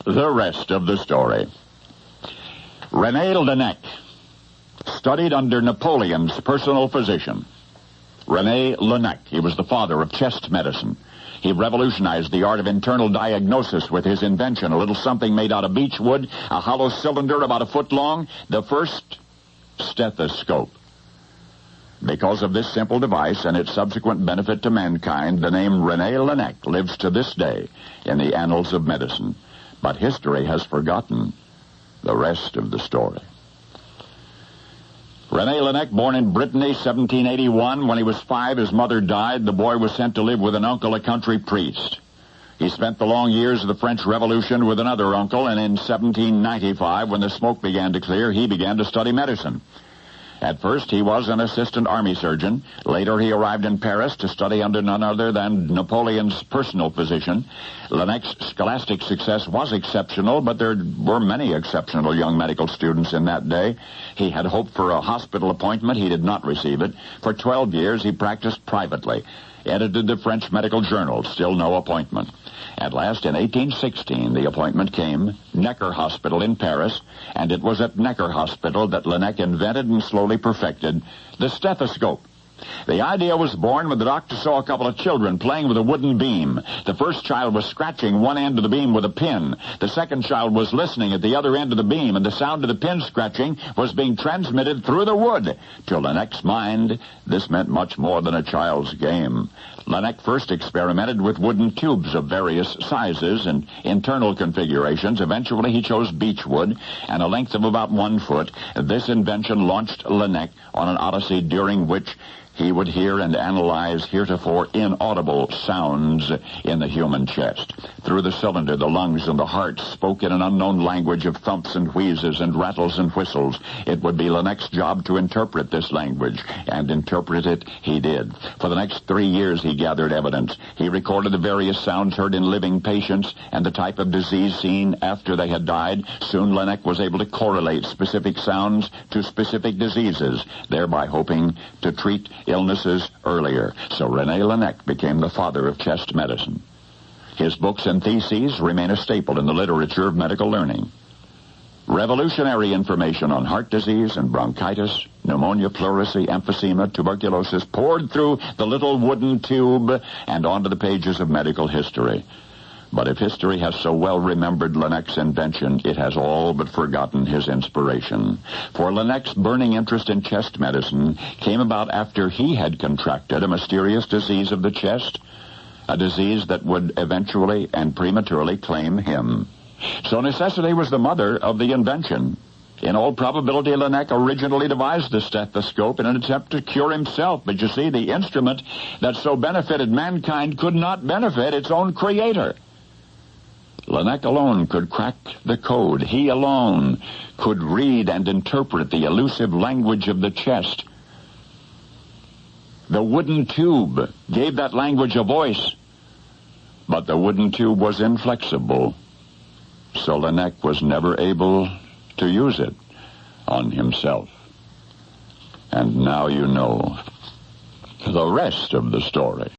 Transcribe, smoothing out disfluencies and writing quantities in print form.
The rest of the story. Rene Laennec studied under Napoleon's personal physician. Rene Laennec, he was the father of chest medicine. He revolutionized the art of internal diagnosis with his invention, a little something made out of beechwood, a hollow cylinder about a foot long, the first stethoscope. Because of this simple device and its subsequent benefit to mankind, the name Rene Laennec lives to this day in the annals of medicine. But history has forgotten the rest of the story. Rene Laennec, born in Brittany, 1781. When he was 5, his mother died. The boy was sent to live with an uncle, a country priest. He spent the long years of the French Revolution with another uncle, and in 1795, when the smoke began to clear, he began to study medicine. At first, he was an assistant army surgeon. Later, he arrived in Paris to study under none other than Napoleon's personal physician. Laennec's scholastic success was exceptional, but there were many exceptional young medical students in that day. He had hoped for a hospital appointment. He did not receive it. For 12 years, he practiced privately, edited the French medical journals, still no appointment. At last, in 1816, the appointment came, Necker Hospital in Paris, and it was at Necker Hospital that Laennec invented and slowly perfected the stethoscope. The idea was born when the doctor saw a couple of children playing with a wooden beam. The first child was scratching one end of the beam with a pin. The second child was listening at the other end of the beam, and the sound of the pin scratching was being transmitted through the wood. To Laennec's mind, this meant much more than a child's game. Laennec first experimented with wooden tubes of various sizes and internal configurations. Eventually, he chose beechwood and a length of about 1 foot. This invention launched Laennec on an odyssey during which he would hear and analyze heretofore inaudible sounds in the human chest. Through the cylinder, the lungs and the heart spoke in an unknown language of thumps and wheezes and rattles and whistles. It would be Laennec's job to interpret this language, and interpret it he did. For the next 3 years, he gathered evidence. He recorded the various sounds heard in living patients and the type of disease seen after they had died. Soon, Laennec was able to correlate specific sounds to specific diseases, thereby hoping to treat illnesses earlier. So Rene Laennec became the father of chest medicine. His books and theses remain a staple in the literature of medical learning. Revolutionary information on heart disease and bronchitis, pneumonia, pleurisy, emphysema, tuberculosis poured through the little wooden tube and onto the pages of medical history. But if history has so well remembered Laennec's invention, it has all but forgotten his inspiration. For Laennec's burning interest in chest medicine came about after he had contracted a mysterious disease of the chest, a disease that would eventually and prematurely claim him. So necessity was the mother of the invention. In all probability, Laennec originally devised the stethoscope in an attempt to cure himself. But you see, the instrument that so benefited mankind could not benefit its own creator. Laennec alone could crack the code. He alone could read and interpret the elusive language of the chest. The wooden tube gave that language a voice, but the wooden tube was inflexible, so Laennec was never able to use it on himself. And now you know the rest of the story.